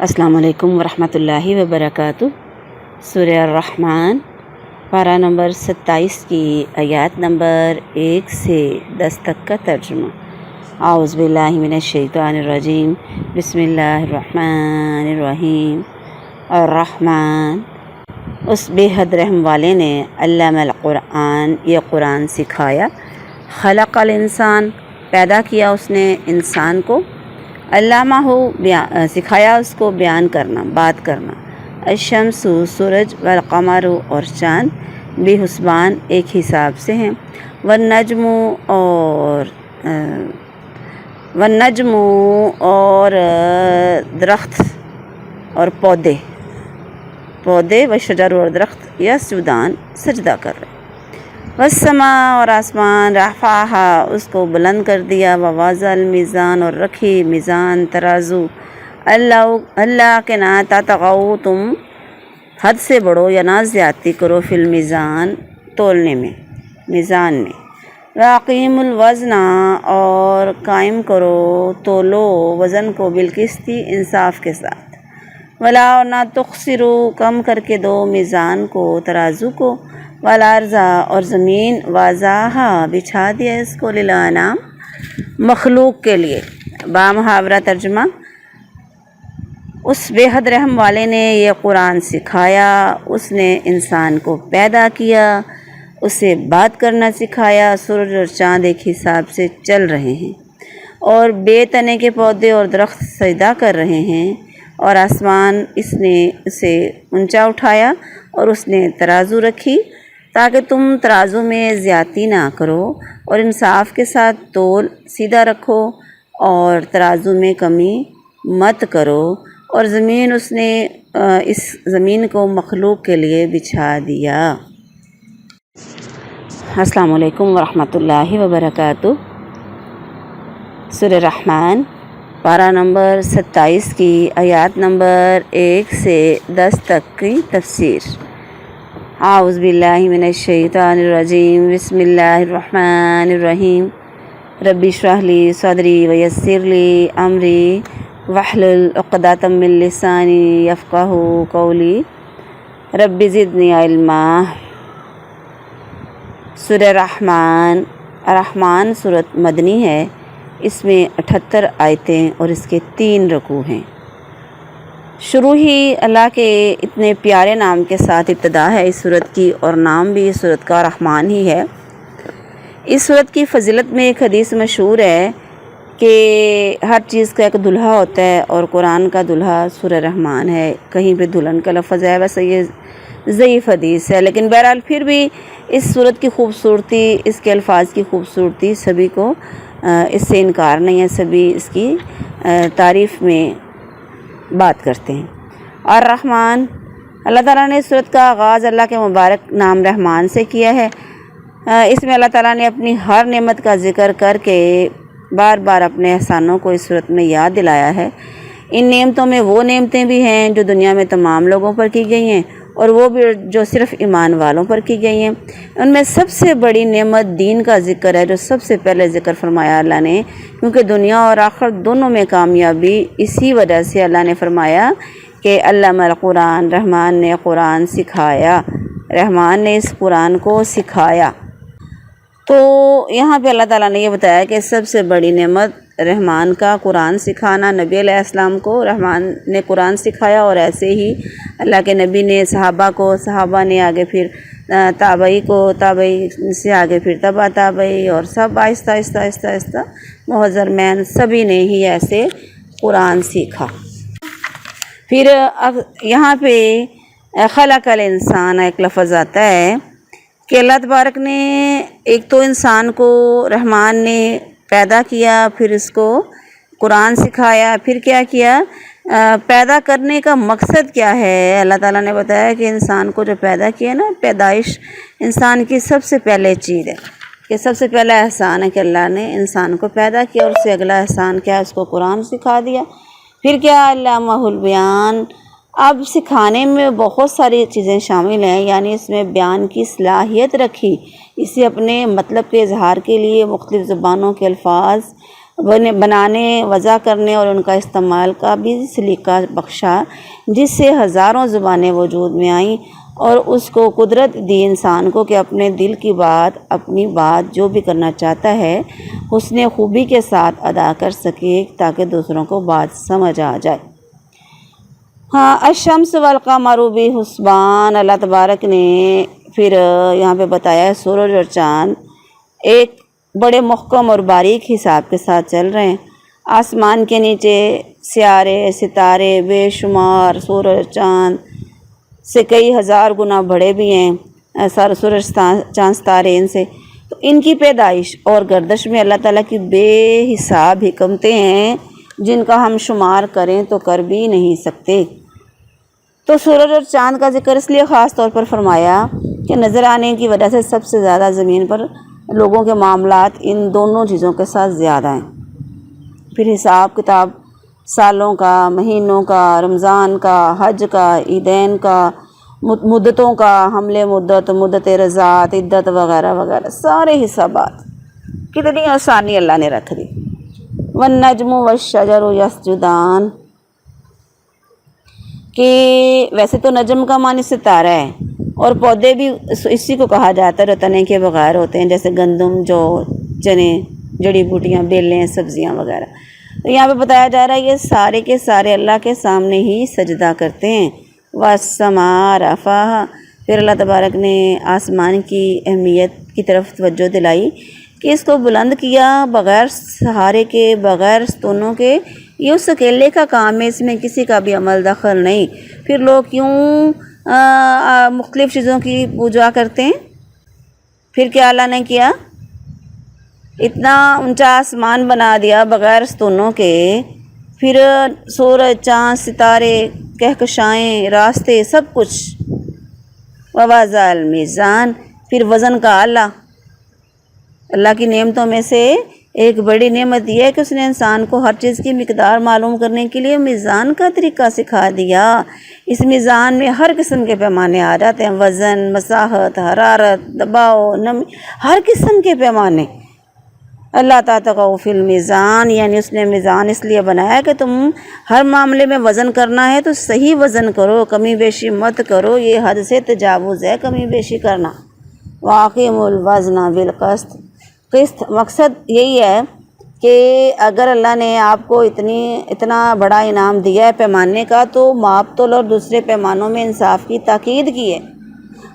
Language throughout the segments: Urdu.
السلام علیکم ورحمۃ اللہ وبرکاتہ۔ سورہ الرحمن پارہ نمبر 27 کی آیات نمبر 1 سے 10 تک کا ترجمہ۔ اعوذ باللہ من الشیطان الرجیم، بسم اللہ الرحمن الرحیم۔ الرحمن، اس بے حد رحم والے نے، علم القرآن، یہ قرآن سکھایا، خلق الانسان، پیدا کیا اس نے انسان کو، علامہ ہو سکھایا اس کو بیان کرنا، بات کرنا، الشمس سورج، والقمر اور چاند، بحسبان ایک حساب سے ہیں، والنجم اور درخت اور پودے وشجر اور درخت یسجدان سجدہ کر رہے، والسماء اور آسمان، رفعہا اس کو بلند کر دیا، ووضع المیزان اور رکھی میزان ترازو، اللہ کے نہ تطغوا تم حد سے بڑھو یا نہ زیادتی کرو، فی المیزان تولنے میں، میزان میں، واقیموا الوزن اور قائم کرو تولو وزن کو، بالقسط انصاف کے ساتھ، ولا اور نہ تخسروا کم کر کے دو میزان کو، ترازو کو، والارض اور زمین، واضحہ بچھا دیا اس کو، للانام مخلوق کے لیے، بامحاورہ ترجمہ۔ اس بے حد رحم والے نے یہ قرآن سکھایا، اس نے انسان کو پیدا کیا، اسے بات کرنا سکھایا، سورج اور چاند ایک حساب سے چل رہے ہیں، اور بے تنے کے پودے اور درخت سجدہ کر رہے ہیں، اور آسمان اس نے اسے اونچا اٹھایا، اور اس نے ترازو رکھی تاکہ تم ترازو میں زیادتی نہ کرو، اور انصاف کے ساتھ تول سیدھا رکھو، اور ترازو میں کمی مت کرو، اور زمین اس نے اس زمین کو مخلوق کے لیے بچھا دیا۔ السلام علیکم ورحمۃ اللہ وبرکاتہ۔ سورہ الرحمن پارہ نمبر 27 کی آیات نمبر 1 سے 10 تک کی تفسیر۔ اعوذ باللہ من الشیطان الرجیم، بسم اللہ الرحمن الرحیم، رب اشرح لی صدری ویسر لی امری واحلل عقدۃ من لسانی یفقہوا قولی، رب زدنی علما۔ سورہ الرحمن سورۃ مدنی ہے، اس میں 78 آیتیں اور اس کے 3 رکوع ہیں۔ شروع ہی اللہ کے اتنے پیارے نام کے ساتھ ابتدا ہے اس سورت کی، اور نام بھی اس سورت کا رحمان ہی ہے۔ اس سورت کی فضیلت میں ایک حدیث مشہور ہے کہ ہر چیز کا ایک دلہا ہوتا ہے، اور قرآن کا دلہا سورہ رحمان ہے۔ کہیں پہ دلہن کا لفظ ہے، ویسے یہ ضعیف حدیث ہے، لیکن بہرحال پھر بھی اس سورت کی خوبصورتی، اس کے الفاظ کی خوبصورتی سبھی کو اس سے انکار نہیں ہے، سبھی اس کی تعریف میں بات کرتے ہیں۔ اور رحمان، اللہ تعالیٰ نے اس سورت کا آغاز اللہ کے مبارک نام رحمان سے کیا ہے۔ اس میں اللہ تعالیٰ نے اپنی ہر نعمت کا ذکر کر کے بار بار اپنے احسانوں کو اس سورت میں یاد دلایا ہے۔ ان نعمتوں میں وہ نعمتیں بھی ہیں جو دنیا میں تمام لوگوں پر کی گئی ہیں، اور وہ بھی جو صرف ایمان والوں پر کی گئی ہیں۔ ان میں سب سے بڑی نعمت دین کا ذکر ہے، جو سب سے پہلے ذکر فرمایا اللہ نے، کیونکہ دنیا اور آخرت دونوں میں کامیابی اسی وجہ سے اللہ نے فرمایا کہ علم القرآن، رحمان نے قرآن سکھایا، رحمان نے اس قرآن کو سکھایا۔ تو یہاں پہ اللہ تعالیٰ نے یہ بتایا کہ سب سے بڑی نعمت رحمان کا قرآن سکھانا، نبی علیہ السلام کو رحمان نے قرآن سکھایا، اور ایسے ہی اللہ کے نبی نے صحابہ کو، صحابہ نے آگے پھر تابعی کو، تابعی سے آگے پھر تبع تابعی، اور سب آہستہ آہستہ آہستہ آہستہ معذرمین سبھی نے ہی ایسے قرآن سیکھا۔ پھر اب یہاں پہ خلق الانسان ایک لفظ آتا ہے کہ اللہ تبارک نے ایک تو انسان کو رحمان نے پیدا کیا، پھر اس کو قرآن سکھایا، پھر کیا کیا، پیدا کرنے کا مقصد کیا ہے۔ اللہ تعالیٰ نے بتایا کہ انسان کو جو پیدا کیا نا، پیدائش انسان کی سب سے پہلے چیز ہے، کہ سب سے پہلا احسان ہے کہ اللہ نے انسان کو پیدا کیا، اور اس سے اگلا احسان کیا ہے، اس کو قرآن سکھا دیا۔ پھر کیا، علامہ البیان۔ اب سکھانے میں بہت ساری چیزیں شامل ہیں، یعنی اس میں بیان کی صلاحیت رکھی، اسے اپنے مطلب کے اظہار کے لیے مختلف زبانوں کے الفاظ بنانے، وضع کرنے اور ان کا استعمال کا بھی سلیقہ بخشا، جس سے ہزاروں زبانیں وجود میں آئیں، اور اس کو قدرت دی انسان کو کہ اپنے دل کی بات، اپنی بات جو بھی کرنا چاہتا ہے حسن خوبی کے ساتھ ادا کر سکے، تاکہ دوسروں کو بات سمجھ آ جائے۔ ہاں، الشمس والقمر بحسبان، اللہ تبارک نے پھر یہاں پہ بتایا ہے سورج اور چاند ایک بڑے محکم اور باریک حساب کے ساتھ چل رہے ہیں۔ آسمان کے نیچے سیارے، ستارے بے شمار سورج چاند سے کئی ہزار گنا بڑے بھی ہیں، سورج چاند ستارے ان سے، تو ان کی پیدائش اور گردش میں اللہ تعالیٰ کی بے حساب حکمتیں ہیں، جن کا ہم شمار کریں تو کر بھی نہیں سکتے۔ تو سورج اور چاند کا ذکر اس لیے خاص طور پر فرمایا کہ نظر آنے کی وجہ سے سب سے زیادہ زمین پر لوگوں کے معاملات ان دونوں چیزوں کے ساتھ زیادہ ہیں۔ پھر حساب کتاب سالوں کا، مہینوں کا، رمضان کا، حج کا، عیدین کا، مدتوں کا، حمل مدت رضاعت، عدت وغیرہ وغیرہ سارے حسابات کتنی آسانی اللہ نے رکھ دی۔ والنجم والشجر یسجدان، کہ ویسے تو نجم کا معنی ستارہ ہے، اور پودے بھی اسی کو کہا جاتا ہے جو تنے کے بغیر ہوتے ہیں، جیسے گندم، جو، چنے، جڑی بوٹیاں، بیلیں، سبزیاں وغیرہ۔ تو یہاں پہ بتایا جا رہا ہے یہ سارے کے سارے اللہ کے سامنے ہی سجدہ کرتے ہیں۔ والسماء رفعہا، پھر اللہ تبارک نے آسمان کی اہمیت کی طرف توجہ دلائی کہ اس کو بلند کیا بغیر سہارے کے، بغیر ستونوں کے، یہ اس اکیلے کا کام ہے، اس میں کسی کا بھی عمل دخل نہیں۔ پھر لوگ کیوں مختلف چیزوں کی پوجا کرتے ہیں؟ پھر کیا اللہ نے کیا؟ اتنا اونچا آسمان بنا دیا بغیر ستونوں کے، پھر سورج، چاند، ستارے، کہکشائیں، راستے، سب کچھ۔ ووضع المیزان، پھر وزن کا آلہ۔ اللہ کی نعمتوں میں سے ایک بڑی نعمت یہ ہے کہ اس نے انسان کو ہر چیز کی مقدار معلوم کرنے کے لیے میزان کا طریقہ سکھا دیا۔ اس میزان میں ہر قسم کے پیمانے آ جاتے ہیں، وزن، مساحت، حرارت، دباؤ، نمی، ہر قسم کے پیمانے۔ اللہ تطغوا فی المیزان، یعنی اس نے میزان اس لیے بنایا کہ تم ہر معاملے میں وزن کرنا ہے تو صحیح وزن کرو، کمی بیشی مت کرو، یہ حد سے تجاوز ہے کمی بیشی کرنا۔ وَأَقِیمُوا الْوَزْنَ بِالْقِسْطِ، قسط، مقصد یہی ہے کہ اگر اللہ نے آپ کو اتنا بڑا انعام دیا ہے پیمانے کا، تو ماپ تول اور دوسرے پیمانوں میں انصاف کی تاکید کی ہے۔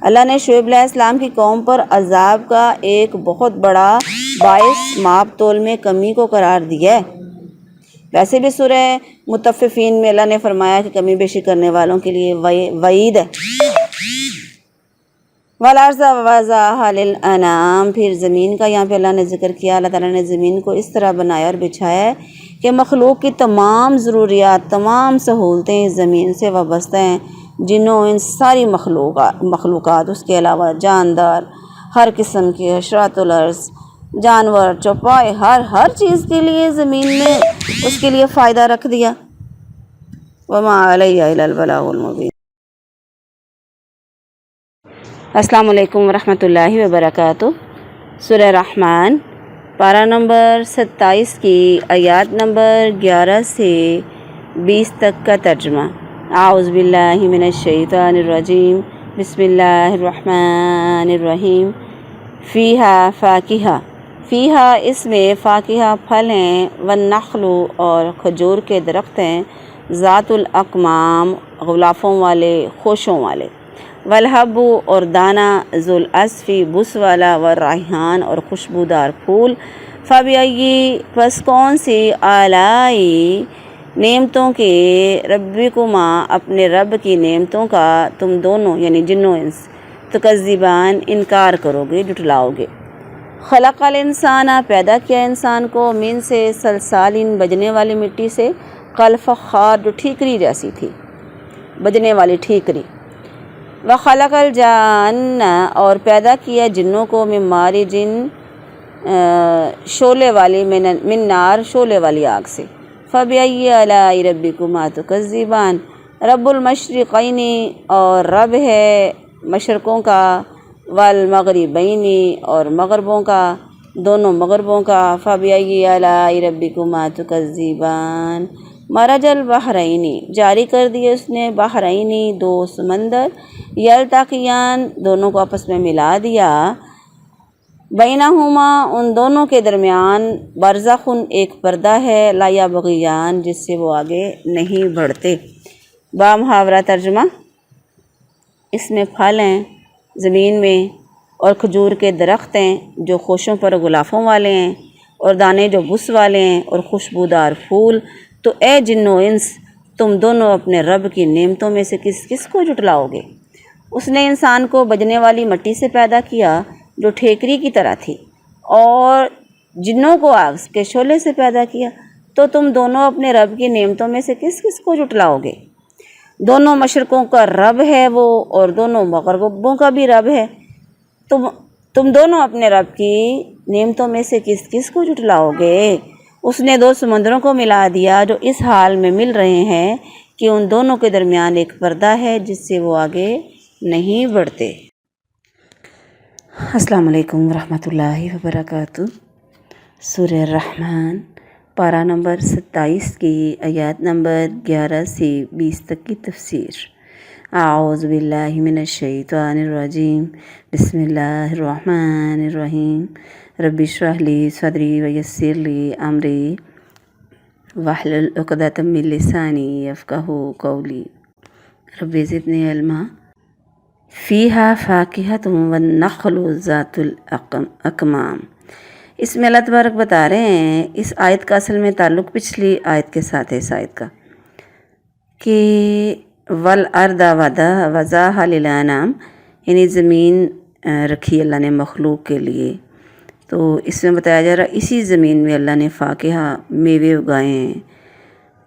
اللہ نے شعیب علیہ السلام کی قوم پر عذاب کا ایک بہت بڑا باعث ماپ تول میں کمی کو قرار دیا ہے۔ ویسے بھی سورہ مطففین میں اللہ نے فرمایا کہ کمی بیشی کرنے والوں کے لیے وعید ہے۔ وَالْأَرْضَ وَوَضَعَهَا لِلْأَنَامِ، پھر زمین کا یہاں پہ اللہ نے ذکر کیا۔ اللہ تعالیٰ نے زمین کو اس طرح بنایا اور بچھایا ہے کہ مخلوق کی تمام ضروریات، تمام سہولتیں اس زمین سے وابستہ ہیں، جنوں ان ساری مخلوقات، اس کے علاوہ جاندار، ہر قسم کے حشرات الارض، جانور، چوپائے، ہر چیز کے لیے زمین میں اس کے لیے فائدہ رکھ دیا۔ وَمَا عَلَيَّ إِلَّا الْبَلَاغُ الْمُبِينُ۔ السلام علیکم ورحمۃ اللہ وبرکاتہ۔ سورہ رحمان، پارہ نمبر 27 کی آیات نمبر 11 سے 20 تک کا ترجمہ۔ اعوذ باللہ من الشیطان الرجیم، بسم اللہ الرحمن الرحیم۔ فیہا فاکہہ، فیہا اس میں فاکہہ پھل ہیں، والنخل اور کھجور کے درخت ہیں، ذات الاکمام غلافوں والے، خوشوں والے، والحب اور دانہ، ذو العصف بس والا، والریحان اور خوشبودار پھول۔ فبأی، پس کون سی، آلائی نعمتوں کے، ربکما اپنے رب کی نعمتوں کا، تم دونوں یعنی جن و انس، تکذبان انکار کرو گے، جھٹلاؤ گے۔ خلق الانسان، پیدا کیا انسان کو، من سے، سلسال بجنے والی مٹی سے، کالفخار جو ٹھیکری جیسی تھی، بجنے والی ٹھیکری۔ وخلق الجان، اور پیدا کیا جنوں کو، من مارج، شعلے والی، من نار شعلے والی آگ سے۔ فبأی آلاء ربکما تکذبان، رب المشرقین اور رب ہے مشرقوں کا، والمغربین اور مغربوں کا، دونوں مغربوں کا فبأي آلاء ربكما تكذبان مرج البحرینی جاری کر دیے اس نے بحرینی دو سمندر یلتقیان دونوں کو آپس میں ملا دیا بینہما ان دونوں کے درمیان برزخ ایک پردہ ہے لا یبغیان جس سے وہ آگے نہیں بڑھتے۔ با محاورہ ترجمہ، اس میں پھل ہیں زمین میں اور کھجور کے درخت ہیں جو خوشوں پر غلافوں والے ہیں اور دانے جو بس والے ہیں اور خوشبودار پھول، تو اے جن و انس تم دونوں اپنے رب کی نعمتوں میں سے کس کس کو جھٹلاؤ گے؟ اس نے انسان کو بجنے والی مٹی سے پیدا کیا جو ٹھیکری کی طرح تھی، اور جنوں کو آگ کے شعلے سے پیدا کیا، تو تم دونوں اپنے رب کی نعمتوں میں سے کس کس کو جھٹلاؤ گے؟ دونوں مشرقوں کا رب ہے وہ، اور دونوں مغربوں کا بھی رب ہے، تم دونوں اپنے رب کی نعمتوں میں سے کس کس کو جھٹلاؤ گے؟ اس نے دو سمندروں کو ملا دیا جو اس حال میں مل رہے ہیں کہ ان دونوں کے درمیان ایک پردہ ہے جس سے وہ آگے نہیں بڑھتے۔ السلام علیکم ورحمۃ اللہ وبرکاتہ۔ سورہ الرحمن پارہ نمبر 27 کی آیات نمبر 11 سے 20 تک کی تفسیر۔ اعوذ باللہ من الشیطان الرجیم، بسم اللہ الرحمن الرحیم۔ رب اشرح لی صدری ویسر لی امری واحلل عقدۃ من لسانی یفقہوا قولی رب زدنی علما۔ فیہا فاکہۃ والنخل ذات الاکمام۔ اس میں اللہ تبارک بتا رہے ہیں، اس آیت کا اصل میں تعلق پچھلی آیت کے ساتھ ہے، اس آیت کا، کہ والارض وضعها للانام، یعنی زمین رکھی اللہ نے مخلوق کے لیے۔ تو اس میں بتایا جا رہا اسی زمین میں اللہ نے فاکہہ میوے اگائے ہیں،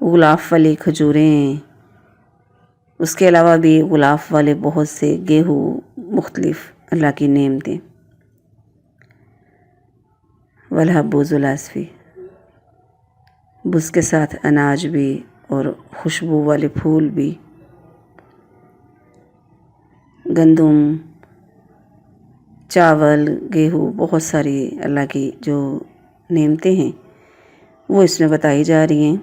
غلاف والی کھجوریں ہیں، اس کے علاوہ بھی غلاف والے بہت سے گیہوں، مختلف اللہ کی نعمتیں، والحب ذو العصف، بس کے ساتھ اناج بھی اور خوشبو والے پھول بھی، گندم، چاول، گیہوں، بہت ساری اللہ کی جو نعمتیں ہیں وہ اس میں بتائی جا رہی ہیں۔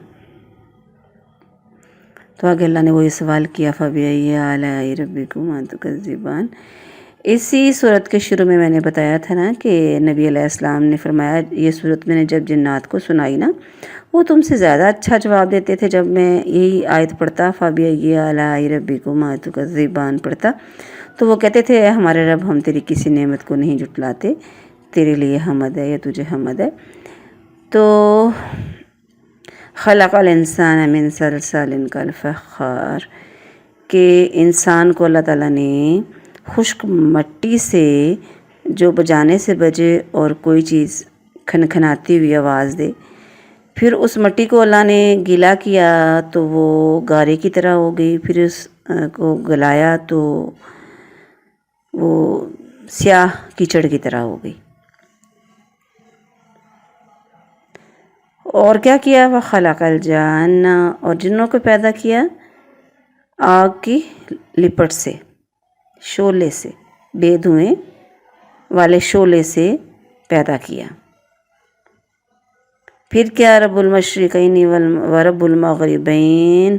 تو آگے اللہ نے وہی سوال کیا، فَبِأَيِّ آلَاءِ رَبِّكُمَا تُكَذِّبَانِ۔ اسی صورت کے شروع میں نے بتایا تھا نا کہ نبی علیہ السلام نے فرمایا، یہ صورت میں نے جب جنات کو سنائی نا، وہ تم سے زیادہ اچھا جواب دیتے تھے جب میں یہی آیت پڑھتا، فَبِأَيِّ آلَاءِ رَبِّكُمَا تُكَذِّبَانِ پڑھتا، تو وہ کہتے تھے، ہمارے رب ہم تیری کسی نعمت کو نہیں جھٹلاتے، تیرے لیے حمد ہے یا تجھے حمد ہے۔ تو خلق الانسان من صلصال کالفخار، کہ انسان کو اللہ تعالیٰ نے خشک مٹی سے جو بجانے سے بجے اور کوئی چیز کھنکھناتی ہوئی آواز دے، پھر اس مٹی کو اللہ نے گیلا کیا تو وہ گارے کی طرح ہو گئی، پھر اس کو گلایا تو وہ سیاہ کیچڑ کی طرح ہو گئی۔ اور کیا کیا، وَخَلَقَ الْجَانَّ، اور جنوں کو پیدا کیا آگ کی لپٹ سے، شعلے سے، بے دھوئیں والے شعلے سے پیدا کیا۔ پھر کیا، رب المشرقین ورب المغربین،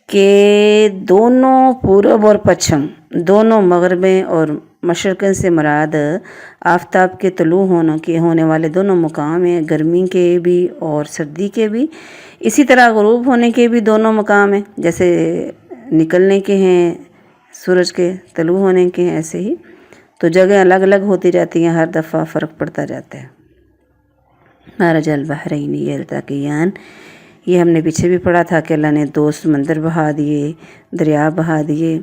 کہ دونوں پورب اور پچھم، دونوں مغربیں اور مشرقین سے مراد آفتاب کے طلوع ہونے والے دونوں مقام ہیں، گرمی کے بھی اور سردی کے بھی، اسی طرح غروب ہونے کے بھی دونوں مقام ہیں، جیسے نکلنے کے ہیں سورج کے، طلوع ہونے کے ہیں، ایسے ہی تو جگہ الگ الگ ہوتی جاتی ہیں، ہر دفعہ فرق پڑتا جاتا ہے۔ مرج البحرین یلتقیان، یہ ہم نے پیچھے بھی پڑھا تھا کہ اللہ نے دو سمندر بہا دیے، دریا بہا دیے،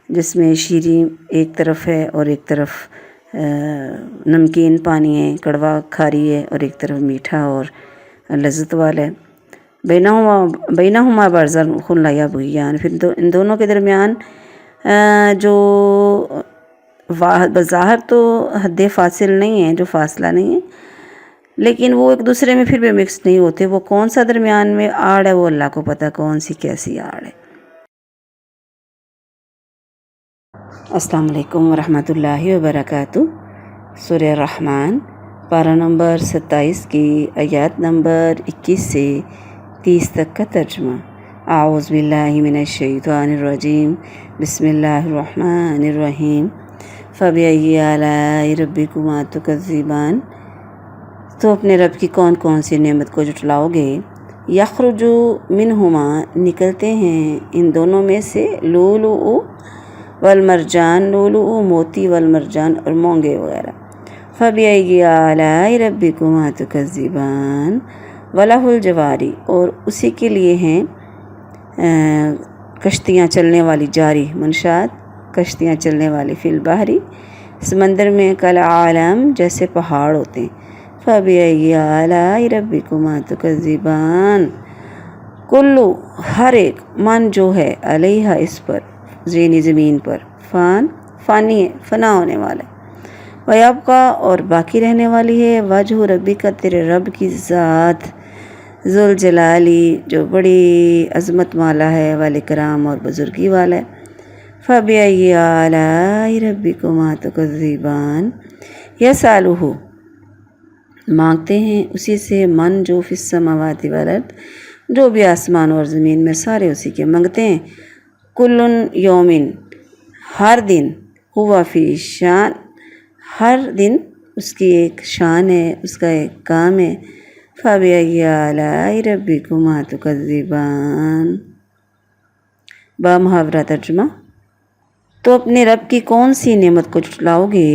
جس میں شیریں ایک طرف ہے اور ایک طرف نمکین پانی ہے، کڑوا کھاری ہے، اور ایک طرف میٹھا اور لذت والا ہے۔ بینہما برزخ لا یبغیان، پھر ان دونوں کے درمیان جو بظاہر تو حد فاصل نہیں ہے، جو فاصلہ نہیں ہے، لیکن وہ ایک دوسرے میں پھر بھی مکس نہیں ہوتے، وہ کون سا درمیان میں آڑ ہے وہ اللہ کو پتہ، کون سی کیسی آڑ ہے۔ السلام علیکم ورحمۃ اللہ وبرکاتہ۔ سورہ الرحمن پارہ نمبر 27 کی آیات نمبر 21 سے 30 تک کا ترجمہ۔ اعوذ باللہ من الشیطان الرجیم، بسم اللہ الرحمن الرحیم۔ فبأي آلاء ربكما تكذبان، تو اپنے رب کی کون کون سی نعمت کو جھٹلاؤ گے؟ یخرج منہما، نکلتے ہیں ان دونوں میں سے، لؤلؤ والمرجان، لؤلؤ موتی، والمرجان اور مونگے وغیرہ۔ فبأي آلاء ربكما تكذبان، وله الجوار، اور اسی کے لیے ہیں کشتیاں چلنے والی، جاری منشات کشتیاں چلنے والی، فی البحر، سمندر میں، کالعالم، جیسے پہاڑ ہوتے ہیں۔ فبأي آلاء ربكما تكذبان، کلو، ہر ایک، من جو ہے، علیہا، اس پر، یعنی زمین پر، فانی ہے، فنا ہونے والا ہے، ویبقیٰ، اور باقی رہنے والی ہے، وجہ ربک، تیرے رب کی ذات، ذوالجلالی، جو بڑی عظمت والا ہے، والاکرام، اور بزرگی والا ہے۔ فبأي آلاء ربكما تكذبان، یسألہ، مانگتے ہیں اسی سے، من جو فی السماوات والارض، جو بھی آسمان اور زمین میں سارے اسی کے مانگتے ہیں۔ کل یومن، ہر دن، ہوا فی شان، ہر دن اس کی ایک شان ہے، اس کا ایک کام ہے۔ فبأي آلاء ربكما تكذبان، بامحاورہ ترجمہ۔ تو اپنے رب کی کون سی نعمت کو جھٹلاؤ گے؟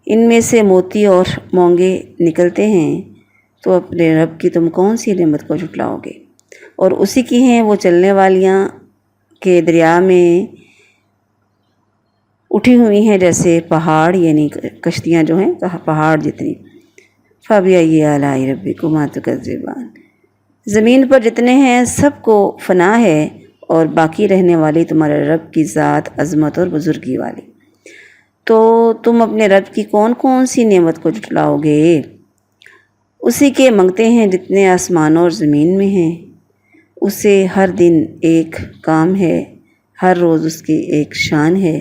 ان میں سے موتی اور مونگے نکلتے ہیں، تو اپنے رب کی تم کون سی نعمت کو جھٹلاؤ گے؟ اور اسی کی ہیں وہ چلنے والیاں کہ دریا میں اٹھی ہوئی ہیں جیسے پہاڑ، یعنی کشتیاں جو ہیں پہاڑ جتنی۔ فبأي آلاء ربكما تكذبان، زمین پر جتنے ہیں سب کو فنا ہے، اور باقی رہنے والی تمہارے رب کی ذات، عظمت اور بزرگی والی۔ تو تم اپنے رب کی کون کون سی نعمت کو جھٹلاؤ گے؟ اسی کے منگتے ہیں جتنے آسمانوں اور زمین میں ہیں، اسے ہر دن ایک کام ہے، ہر روز اس کی ایک شان ہے،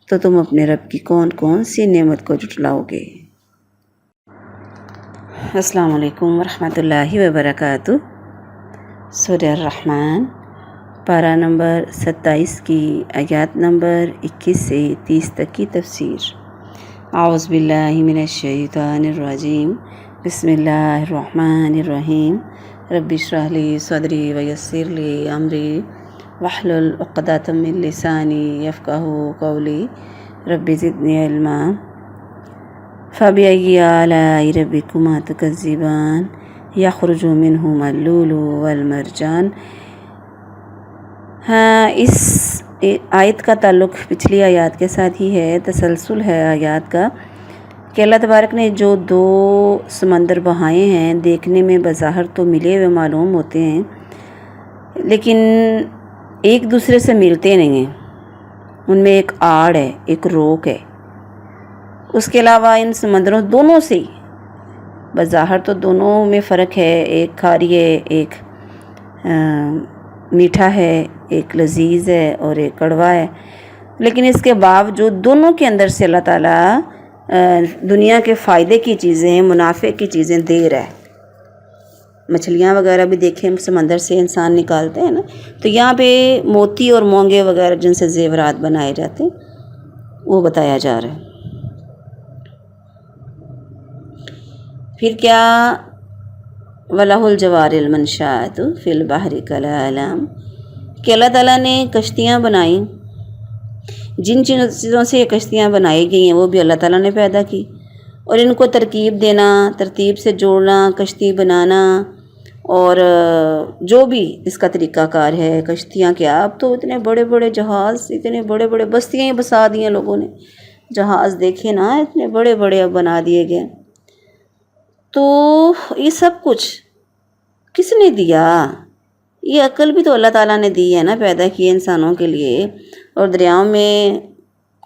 تو تم اپنے رب کی کون کون سی نعمت کو جھٹلاؤ گے؟ السلام علیکم ورحمۃ اللہ وبرکاتہ۔ سورہ الرحمن، پارہ نمبر 27 کی آیات نمبر 21 سے 30 تک کی تفسیر۔ اعوذ باللہ من الشیطان الرجیم، بسم اللہ الرحمن الرحیم۔ رب اشرح لی صدری ویسر لی امری واحلل عقدۃ من لسانی یفقہوا قولی، رب زدنی علما۔ فبأي آلاء ربكما تكذبان، یخرج منہما اللؤلؤ والمرجان۔ ہاں، اس آیت کا تعلق پچھلی آیات کے ساتھ ہی ہے، تسلسل ہے آیات کا، کہ اللہ تبارک نے جو دو سمندر بہائے ہیں، دیکھنے میں بظاہر تو ملے ہوئے معلوم ہوتے ہیں، لیکن ایک دوسرے سے ملتے نہیں ہیں، ان میں ایک آڑ ہے، ایک روک ہے۔ اس کے علاوہ ان سمندروں دونوں سے بظاہر تو دونوں میں فرق ہے، ایک کھاری ہے، ایک میٹھا ہے، ایک لذیذ ہے اور ایک کڑوا ہے، لیکن اس کے باوجود دونوں کے اندر سے اللہ تعالیٰ دنیا کے فائدے کی چیزیں، منافع کی چیزیں دے رہا ہے۔ مچھلیاں وغیرہ بھی دیکھیں سمندر سے انسان نکالتے ہیں نا، تو یہاں پہ موتی اور مونگے وغیرہ جن سے زیورات بنائے جاتے ہیں وہ بتایا جا رہا ہے۔ پھر کیا، وَلَهُ الْجَوَارِ الْمَنشَآتُ فِي الْبَحْرِ كَالْأَعْلَامِ، کہ اللہ تعالیٰ نے کشتیاں بنائیں، جن چیزوں سے یہ کشتیاں بنائی گئی ہیں وہ بھی اللہ تعالیٰ نے پیدا کی، اور ان کو ترکیب دینا، ترتیب سے جوڑنا، کشتی بنانا، اور جو بھی اس کا طریقہ کار ہے، کشتیاں کیا، اب تو اتنے بڑے بڑے جہاز، اتنے بڑے بڑے بستیاں ہی بسا دی ہیں لوگوں نے، جہاز دیکھے نا اتنے بڑے بڑے اب بنا دیے گئے۔ تو یہ سب کچھ کس نے دیا؟ یہ عقل بھی تو اللہ تعالیٰ نے دی ہے نا، پیدا کی ہے انسانوں کے لیے، اور دریاؤں میں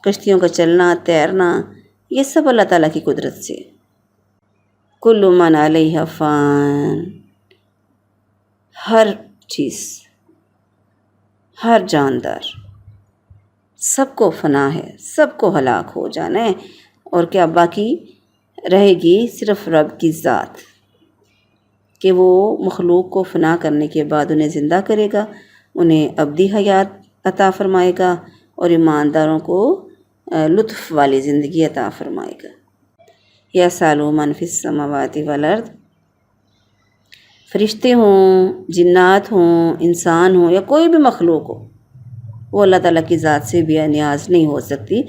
کشتیوں کا چلنا، تیرنا، یہ سب اللہ تعالیٰ کی قدرت سے۔ کل من علیہ فان، ہر چیز، ہر جاندار، سب کو فنا ہے، سب کو ہلاک ہو جانا ہے، اور کیا باقی رہے گی صرف رب کی ذات کہ وہ مخلوق کو فنا کرنے کے بعد انہیں زندہ کرے گا، انہیں ابدی حیات عطا فرمائے گا اور ایمانداروں کو لطف والی زندگی عطا فرمائے گا۔ یا سالو من فی السماوات والارض، فرشتے ہوں، جنات ہوں، انسان ہوں یا کوئی بھی مخلوق ہو، وہ اللہ تعالیٰ کی ذات سے بے نیاز نہیں ہو سکتی،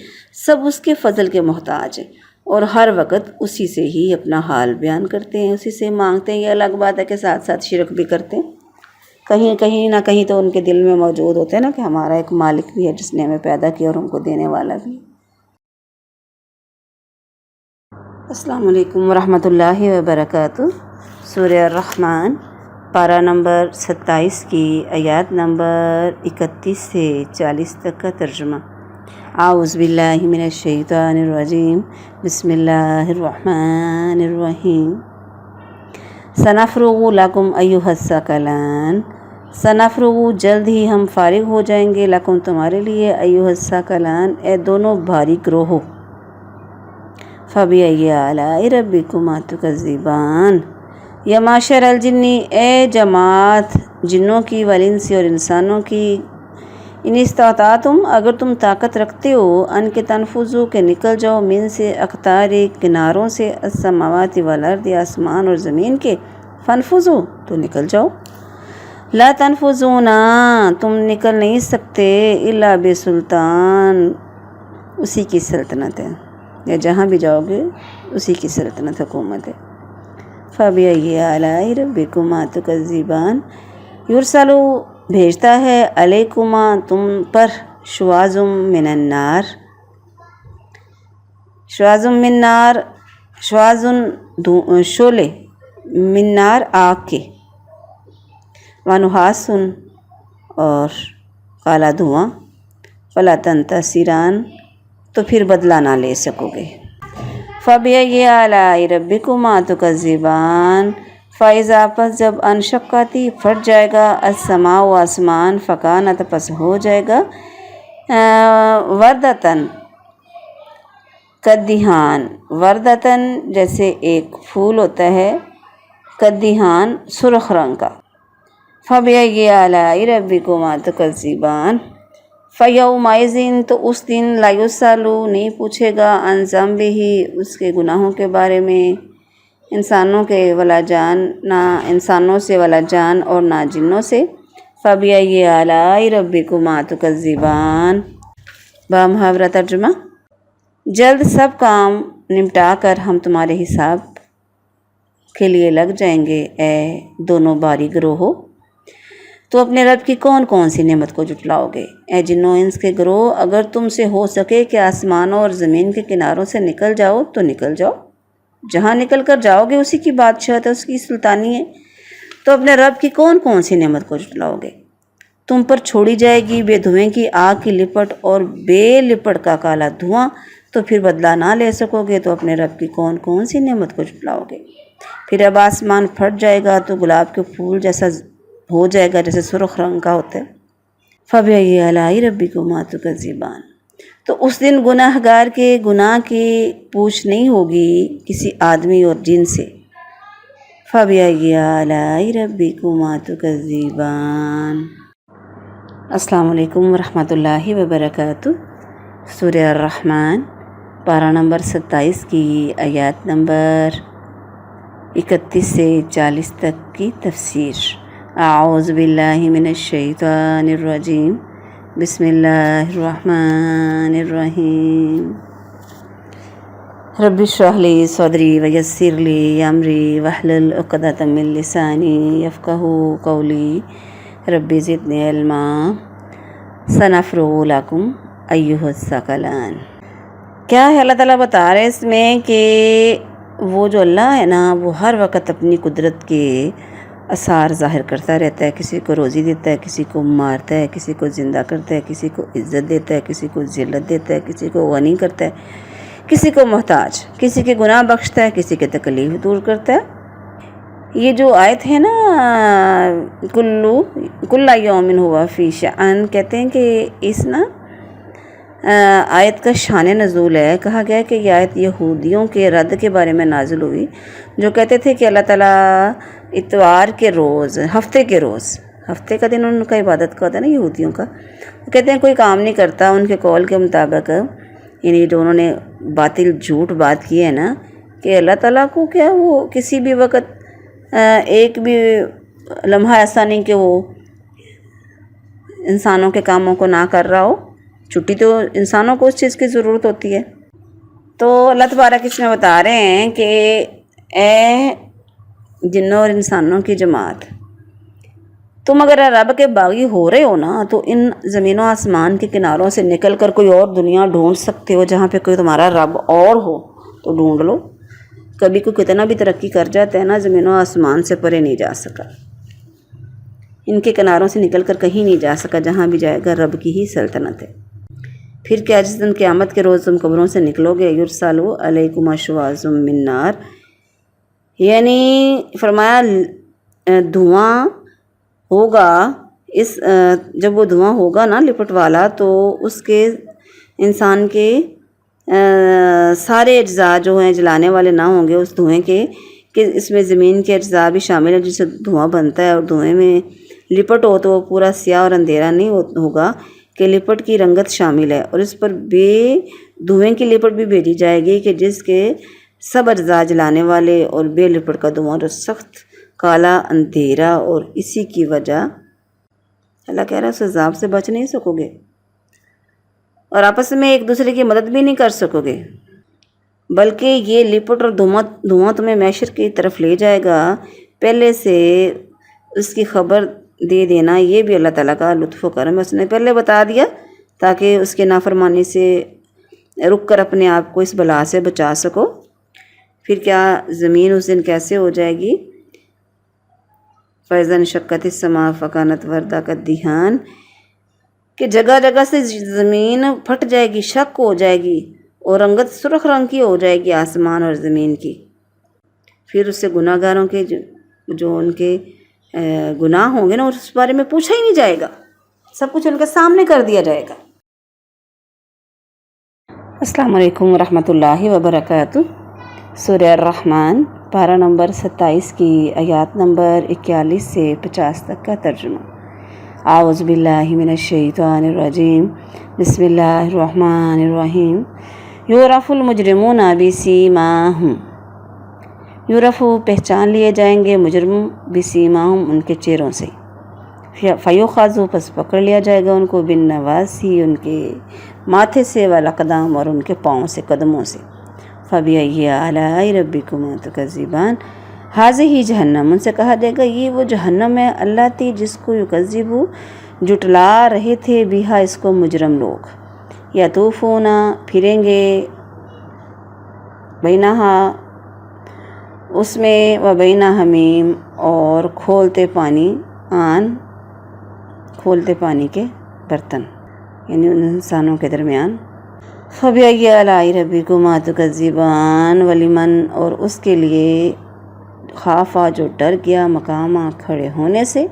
سب اس کے فضل کے محتاج ہیں اور ہر وقت اسی سے ہی اپنا حال بیان کرتے ہیں، اسی سے مانگتے ہیں۔ یہ الگ بات ہے کہ ساتھ ساتھ شرک بھی کرتے ہیں، کہیں نہ کہیں تو ان کے دل میں موجود ہوتے ہیں نا کہ ہمارا ایک مالک بھی ہے جس نے ہمیں پیدا کیا اور ہم کو دینے والا بھی۔ السلام علیکم ورحمۃ اللہ وبرکاتہ۔ سورہ الرحمن، پارہ نمبر 27 کی آیات نمبر 31 سے 40 تک کا ترجمہ۔ اعوذ باللہ من الشیطان الرجیم، بسم اللہ الرحمن الرحیم۔ سنفرغ لکم ایھا الثقلان، سنفرغ جلد ہی ہم فارغ ہو جائیں گے، لکم تمہارے لیے، ایھا الثقلان اے دونوں بھاری گروہوں، فبأی آلاء ربکما تکذبان، یا معشر الجن اے جماعت جنوں کی والانس اور انسانوں کی، ان استطعتم اگر تم طاقت رکھتے ہو، ان کے تنفذو کہ نکل جاؤ، من سے اقطار کناروں سے، السماوات والارض آسمان اور زمین کے، فانفذو تو نکل جاؤ، لا تنفذون تم نکل نہیں سکتے، الا بسلطان اسی کی سلطنت ہے، یا جہاں بھی جاؤ گے اسی کی سلطنت حکومت ہے۔ فبأی آلاء ربکما تکذبان، یرسلو بھیجتا ہے، علیکما تم پر، شواظ من النار، شواظ من نار، شواظ شعلے، من نار آگ کے، ونحاس اور کالا دھواں، فلا تنتصران تو پھر بدلہ نہ لے سکو گے۔ فبأی آلاء ربکما تکذبان، فإذا پس جب انشقتی پھٹ جائے گا، السماء آسمان، فکانت پس ہو جائے گا، وردتن کدہان، وردتن جیسے ایک پھول ہوتا ہے، کدہان سرخ رنگ کا، فبأی آلاء ربکما تکذبان، فیومئذ تو اس دن، لا یسأل نہیں پوچھے گا، عن ذنبہ اس کے گناہوں کے بارے میں، انسانوں کے ولا جان، نہ انسانوں سے ولا جان اور نہ جنوں سے، فبأی آلاء ربکما تکذبان۔ بامحاورہ ترجمہ، جلد سب کام نمٹا کر ہم تمہارے حساب کے لیے لگ جائیں گے، اے دونوں بھاری گروہوں، تو اپنے رب کی کون کون سی نعمت کو جھٹلاؤ گے، اے جنوں انس کے گروہ، اگر تم سے ہو سکے کہ آسمانوں اور زمین کے کناروں سے نکل جاؤ تو نکل جاؤ، جہاں نکل کر جاؤ گے اسی کی بادشاہت ہے، اس کی سلطانی ہے، تو اپنے رب کی کون کون سی نعمت کو جھٹلاؤ گے۔ تم پر چھوڑی جائے گی بے دھوئیں کی آگ کی لپٹ اور بے لپٹ کا کالا دھواں، تو پھر بدلہ نہ لے سکو گے، تو اپنے رب کی کون کون سی نعمت کو جھٹلاؤ گے۔ پھر اب آسمان پھٹ جائے گا تو گلاب کے پھول جیسا ہو جائے گا، جیسے سرخ رنگ کا ہوتا ہے، فبأی آلاء ربکما تکذبان، تو اس دن گناہ گار کے گناہ کی پوچھ نہیں ہوگی کسی آدمی اور جن سے، فبأی آلاء ربکما تکذبان۔ السلام علیکم ورحمۃ اللہ وبرکاتہ۔ سورہ الرحمن، پارہ نمبر 27 کی آیات نمبر 31 سے 40 تک کی تفسیر۔ اعوذ باللہ من الشیطان الرجیم، بسم اللہ الرحمن الرحیم۔ رب اشرح لی صدری ویسر لی امری واحلل عقدۃ من لسانی یفقہوا قولی، رب زدنی علما، سنفرغ لکم ایھا الثقلان۔ کیا ہے اللہ تعالیٰ بتا رہے اس میں کہ وہ جو اللہ ہے نا، وہ ہر وقت اپنی قدرت کے آثار ظاہر کرتا رہتا ہے، کسی کو روزی دیتا ہے، کسی کو مارتا ہے، کسی کو زندہ کرتا ہے، کسی کو عزت دیتا ہے، کسی کو ذلت دیتا ہے، کسی کو غنی کرتا ہے، کسی کو محتاج، کسی کے گناہ بخشتا ہے، کسی کے تکلیف دور کرتا ہے۔ یہ جو آیت ہے نا، کل یوم ہوا فی شأن، کہتے ہیں کہ اس نا آیت کا شان نزول ہے۔ کہا گیا ہے کہ یہ آیت یہودیوں کے رد کے بارے میں نازل ہوئی، جو کہتے تھے کہ اللہ تعالیٰ اتوار کے روز، ہفتے کا دن ان کا عبادت کا ہوتا ہے نا یہودیوں کا، وہ کہتے ہیں کوئی کام نہیں کرتا ان کے قول کے مطابق، یعنی جو انہوں نے باطل جھوٹ بات کی ہے نا کہ اللہ تعالیٰ کو کیا وہ کسی بھی وقت ایک بھی لمحہ ایسا نہیں کہ وہ انسانوں کے کاموں کو نہ کر رہا ہو، چھٹی تو انسانوں کو اس چیز کی ضرورت ہوتی ہے۔ تو اللہ تبارک اس میں بتا رہے ہیں کہ اے جنوں اور انسانوں کی جماعت، تم اگر رب کے باغی ہو رہے ہو نا تو ان زمین و آسمان کے کناروں سے نکل کر کوئی اور دنیا ڈھونڈ سکتے ہو جہاں پہ کوئی تمہارا رب اور ہو تو ڈھونڈ لو۔ کبھی کوئی کتنا بھی ترقی کر جاتا ہے نا، زمین و آسمان سے پرے نہیں جا سکا، ان کے کناروں سے نکل کر کہیں نہیں جا سکا، جہاں بھی جائے گا رب کی ہی سلطنت ہے۔ پھر کیا جس دن قیامت کے روز تم قبروں سے نکلو گے، یرسلوا علیکم اشواظ من نار، یعنی فرمایا دھواں ہوگا، جب وہ دھواں ہوگا نا لپٹ والا تو اس کے انسان کے سارے اجزاء جو ہیں جلانے والے نہ ہوں گے اس دھوئیں کے، کہ اس میں زمین کے اجزاء بھی شامل ہیں جس سے دھواں بنتا ہے، اور دھوئیں میں لپٹ ہو تو وہ پورا سیاہ اور اندھیرا نہیں ہوگا کہ لپٹ کی رنگت شامل ہے، اور اس پر دھوئیں کی لپٹ بھی بھیجی جائے گی کہ جس کے سب اجزاء جلانے والے، اور بے لپٹ کا دھواں جو سخت کالا اندھیرا، اور اسی کی وجہ اللہ کہہ رہا ہے اس عذاب سے بچ نہیں سکو گے، اور آپس میں ایک دوسرے کی مدد بھی نہیں کر سکو گے، بلکہ یہ لپٹ اور دھواں تمہیں معاشر کی طرف لے جائے گا۔ پہلے سے اس کی خبر دے دینا یہ بھی اللہ تعالیٰ کا لطف و کرم ہے، اس نے پہلے بتا دیا تاکہ اس کے نافرمانی سے رک کر اپنے آپ کو اس بلا سے بچا سکو۔ پھر کیا زمین اس دن کیسے ہو جائے گی، فَإِذَا انشَقَّتِ السَّمَاءُ فَكَانَتْ وَرْدًا كَالدِّهَانِ، کہ جگہ جگہ سے زمین پھٹ جائے گی، شق ہو جائے گی، اور رنگت سرخ رنگ کی ہو جائے گی آسمان اور زمین کی۔ پھر اس سے گناہ گاروں کے جو ان کے گناہ ہوں گے نا اس بارے میں پوچھا ہی نہیں جائے گا، سب کچھ ان کے سامنے کر دیا جائے گا۔ السلام علیکم ورحمۃ اللہ وبرکاتہ۔ سورہ الرحمن پارہ نمبر 27 کی آیات نمبر 41 سے 50 تک کا ترجمہ۔ اعوذ باللہ من الشیطان الرجیم، بسم اللہ الرحمن الرحیم۔ یعرف المجرمون بسیماہم، یعرف پہچان لیے جائیں گے مجرم بسیماہم ان کے چہروں سے، فیؤخذ پس پکڑ لیا جائے گا ان کو، بالنواصی ان کے ماتھے سے، والاقدام اور ان کے پاؤں سے، قدموں سے۔ فبأی آلاء ربکما تکذبان، ھذہ جہنم، ان سے کہا جائے گا یہ وہ جہنم ہے اللہ تی جس کو یکذب جٹلا رہے تھے، بہا اس کو مجرم لوگ، یطوفون پھریں گے، بینہا اس میں، و بین حمیم اور کھولتے پانی کے برتن، یعنی ان انسانوں کے درمیان۔ فبأی آلاء ربکما تکذبان، ولمن اور اس کے لیے، خافا جو ڈر گیا، مقامہ کھڑے ہونے سے،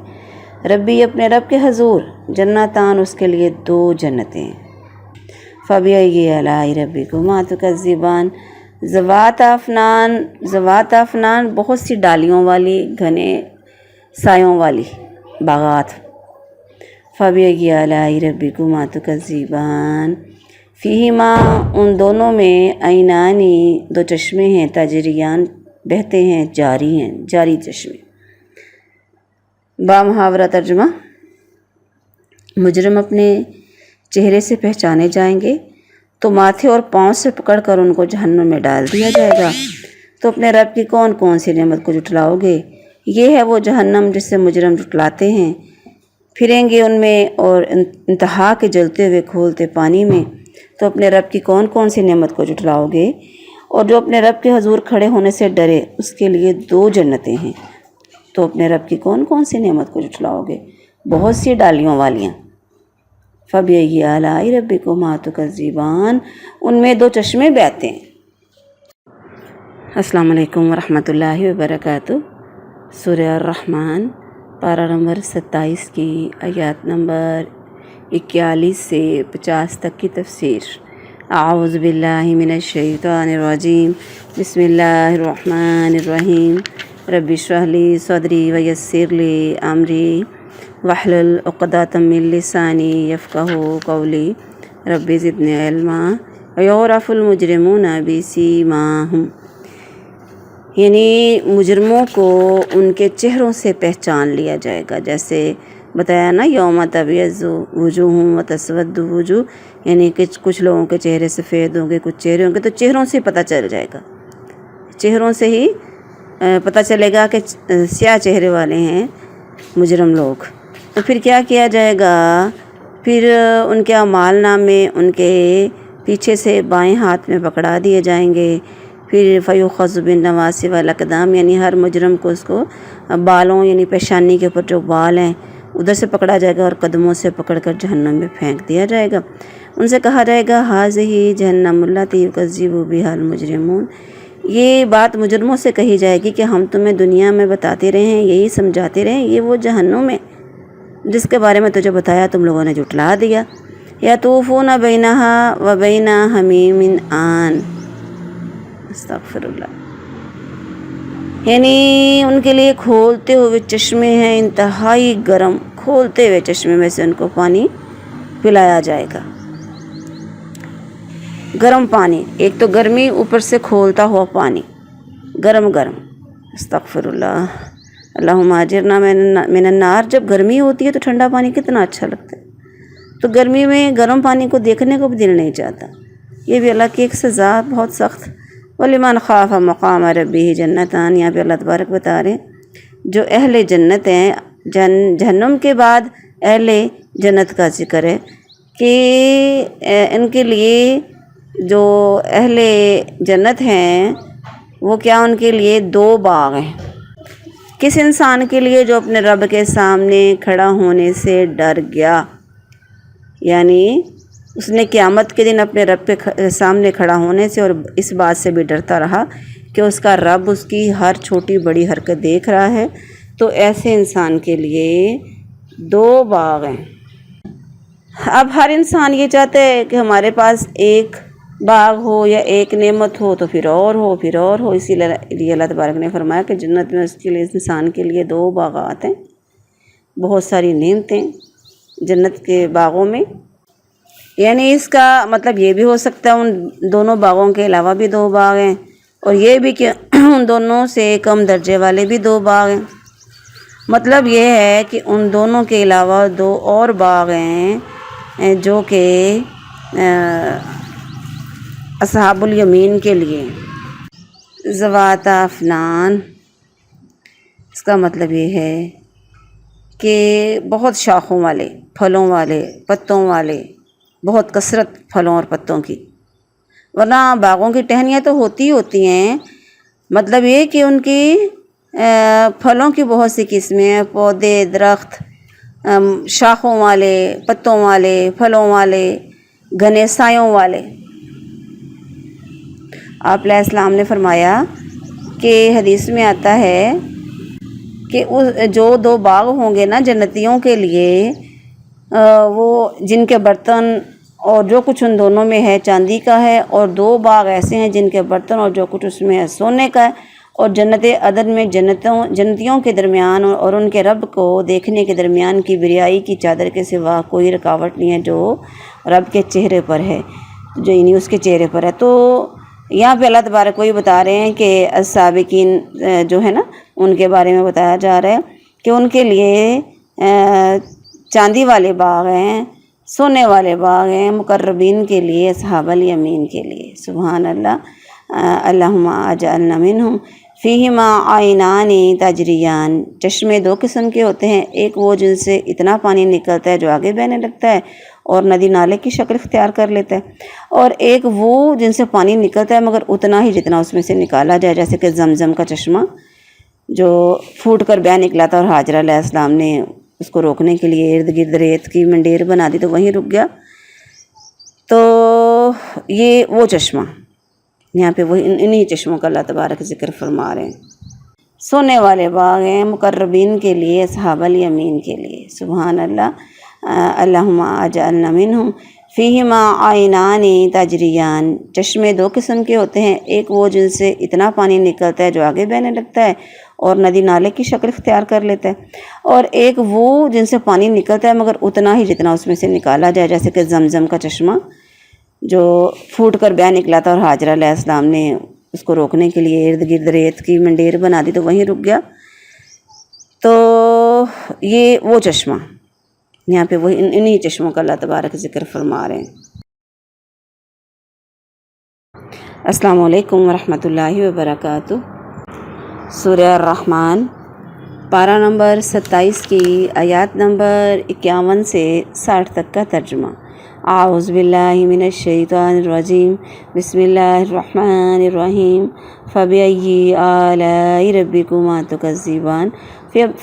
ربی اپنے رب کے حضور، جنتان اس کے لیے 2 جنتیں۔ فبأی آلاء ربکما تکذبان، ذوات افنان بہت سی ڈالیوں والی، گھنے سایوں والی باغات۔ فبأی آلاء ربکما تکذبان، فیہما ان دونوں میں، عینانی 2 چشمے ہیں، تجریان بہتے ہیں، جاری چشمے۔ بامحاورہ ترجمہ، مجرم اپنے چہرے سے پہچانے جائیں گے تو ماتھے اور پاؤں سے پکڑ کر ان کو جہنم میں ڈال دیا جائے گا۔ تو اپنے رب کی کون کون سی نعمت کو جھٹلاؤ گے، یہ ہے وہ جہنم جس سے مجرم جھٹلاتے ہیں، پھریں گے ان میں، اور انتہا کے جلتے ہوئے کھولتے پانی میں۔ تو اپنے رب کی کون کون سی نعمت کو جھٹلاؤ گے، اور جو اپنے رب کے حضور کھڑے ہونے سے ڈرے اس کے لیے 2 جنتیں ہیں۔ تو اپنے رب کی کون کون سی نعمت کو جھٹلاؤ گے، بہت سی ڈالیوں والیاں۔ فبأی آلاء ربکما تکذبان، ان میں 2 چشمے بہتے ہیں۔ السلام علیکم ورحمۃ اللہ وبرکاتہ۔ سورہ الرحمن پارہ نمبر 27 کی آیات نمبر 41 سے 50 تک کی تفسیر۔ اعوذ باللہ من الشیطان الرجیم، بسم اللہ الرحمن الرحیم، رب اشرح لی صدری ویسر لی امری واحلل عقدۃ من لسانی یفقہوا قولی، رب زدنی علما ویعرف المجرمون بسیماہم۔ یعنی مجرموں کو ان کے چہروں سے پہچان لیا جائے گا، جیسے بتایا نا یوم تبیض وجوہ و تسود وجوہ، یعنی کہ کچھ لوگوں کے چہرے سفید ہوں گے، کچھ چہرے ہوں گے، تو چہروں سے پتہ چل جائے گا، چہروں سے ہی پتہ چلے گا کہ سیاہ چہرے والے ہیں مجرم لوگ۔ تو پھر کیا کیا جائے گا؟ پھر ان کے اعمال نامے ان کے پیچھے سے بائیں ہاتھ میں پکڑا دیے جائیں گے۔ پھر فیؤخذ بالنواصی والاقدام، یعنی ہر مجرم کو اس کو بالوں یعنی پیشانی کے اوپر جو بال ہیں ادھر سے پکڑا جائے گا اور قدموں سے پکڑ کر جہنم میں پھینک دیا جائے گا۔ ان سے کہا جائے گا ھذہ جہنم التی یکذب بہا المجرمون، یہ بات مجرموں سے کہی جائے گی کہ ہم تمہیں دنیا میں بتاتے رہے ہیں، یہی سمجھاتے رہے ہیں، یہ وہ جہنم ہے جس کے بارے میں تجھے بتایا تم لوگوں نے جھٹلا دیا۔ یطوفون بینہا و بین حمیم آن، استغفر اللہ، یعنی ان کے لیے کھولتے ہوئے چشمے ہیں انتہائی گرم، کھولتے ہوئے چشمے میں سے ان کو پانی پلایا جائے گا، گرم پانی، ایک تو گرمی، اوپر سے کھولتا ہوا پانی، گرم گرم، استغفر اللہ، اللہم اجرنا من النار۔ جب گرمی ہوتی ہے تو ٹھنڈا پانی کتنا اچھا لگتا ہے، تو گرمی میں گرم پانی کو دیکھنے کو بھی دل نہیں چاہتا۔ یہ بھی اللہ کی ایک سزا بہت سخت۔ وَلِمَنْ خَافَ مَقَامَ رَبِّهِ جَنَّتَانِ، یہاں پہ اللہ تبارک بتا رہے ہیں جو اہل جنت ہیں، جہنم کے بعد اہل جنت کا ذکر ہے کہ ان کے لیے جو اہل جنت ہیں وہ کیا، ان کے لیے 2 باغ ہیں۔ کس انسان کے لیے؟ جو اپنے رب کے سامنے کھڑا ہونے سے ڈر گیا، یعنی اس نے قیامت کے دن اپنے رب کے سامنے کھڑا ہونے سے اور اس بات سے بھی ڈرتا رہا کہ اس کا رب اس کی ہر چھوٹی بڑی حرکت دیکھ رہا ہے، تو ایسے انسان کے لیے 2 باغ ہیں۔ اب ہر انسان یہ چاہتا ہے کہ ہمارے پاس ایک باغ ہو یا ایک نعمت ہو تو پھر اور ہو، پھر اور ہو، اسی لیے اللہ تبارک نے فرمایا کہ جنت میں اس کے لیے، اس انسان کے لیے 2 باغات ہیں، بہت ساری نعمتیں جنت کے باغوں میں۔ یعنی اس کا مطلب یہ بھی ہو سکتا ہے ان دونوں باغوں کے علاوہ بھی 2 باغ ہیں، اور یہ بھی کہ ان دونوں سے کم درجے والے بھی 2 باغ ہیں۔ مطلب یہ ہے کہ ان دونوں کے علاوہ 2 اور باغ ہیں جو کہ اصحاب الیمین کے لیے، ذوات افنان۔ اس کا مطلب یہ ہے کہ بہت شاخوں والے، پھلوں والے، پتوں والے، بہت کثرت پھلوں اور پتوں کی، ورنہ باغوں کی ٹہنیاں تو ہوتی ہیں، مطلب یہ کہ ان کی پھلوں کی بہت سی قسمیں ہیں، پودے، درخت، شاخوں والے، پتوں والے، پھلوں والے، گھنے سایوں والے۔ آپ علیہ السلام نے فرمایا کہ حدیث میں آتا ہے کہ جو 2 باغ ہوں گے نا جنتیوں کے لیے، وہ جن کے برتن اور جو کچھ ان دونوں میں ہے چاندی کا ہے، اور 2 باغ ایسے ہیں جن کے برتن اور جو کچھ اس میں ہے سونے کا ہے، اور جنت عدن میں جنتیوں کے درمیان اور ان کے رب کو دیکھنے کے درمیان کی بریائی کی چادر کے سوا کوئی رکاوٹ نہیں ہے جو رب کے چہرے پر ہے، جو یعنی اس کے چہرے پر ہے۔ تو یہاں پہ اللہ تبارک کو یہ بتا رہے ہیں کہ السابقین جو ہے نا ان کے بارے میں بتایا جا رہا ہے کہ ان کے لیے چاندی والے باغ ہیں، سونے والے باغ ہیں، مقربین کے لیے، اصحاب الیمین کے لیے۔ سبحان اللہ، اللہم اجعلنا منہم، فیہما عینان تجریان، چشمے 2 قسم کے ہوتے ہیں، ایک وہ جن سے اتنا پانی نکلتا ہے جو آگے بہنے لگتا ہے اور ندی نالے کی شکل اختیار کر لیتا ہے، اور ایک وہ جن سے پانی نکلتا ہے مگر اتنا ہی جتنا اس میں سے نکالا جائے، جیسے کہ زمزم کا چشمہ جو پھوٹ کر بہہ نکلا تھا اور حاجرہ علیہ السلام نے اس کو روکنے کے لیے ارد گرد ریت کی منڈیر بنا دی تو وہیں رک گیا۔ تو یہ وہ چشمہ، یہاں پہ وہ انہی چشموں کا اللہ تبارک ذکر فرما رہے ہیں۔ سونے والے باغ ہیں مقربین کے لیے، اصحاب الیمین کے لیے۔ سبحان اللہ، اللہم اجعلنا منہم فیہما عینان تجریان، چشمے دو قسم کے ہوتے ہیں، ایک وہ جن سے اتنا پانی نکلتا ہے جو آگے بہنے لگتا ہے اور ندی نالے کی شکل اختیار کر لیتا ہے، اور ایک وہ جن سے پانی نکلتا ہے مگر اتنا ہی جتنا اس میں سے نکالا جائے، جیسے کہ زمزم کا چشمہ جو پھوٹ کر بہہ نکلا تھا اور حاجرہ علیہ السلام نے اس کو روکنے کے لیے ارد گرد ریت کی منڈیر بنا دی تو وہیں رک گیا۔ تو یہ وہ چشمہ، یہاں پہ وہی انہی چشموں کا اللہ تبارک ذکر فرما رہے ہیں۔ السلام علیکم ورحمۃ اللہ وبرکاتہ۔ سورہ الرحمن، پارہ نمبر 27 کی آیات نمبر 51 سے 60 تک کا ترجمہ۔ اعوذ باللہ من الشیطان الرجیم، بسم اللہ الرحمن الرحیم۔ فبأی آلاء ربکما تکذبان،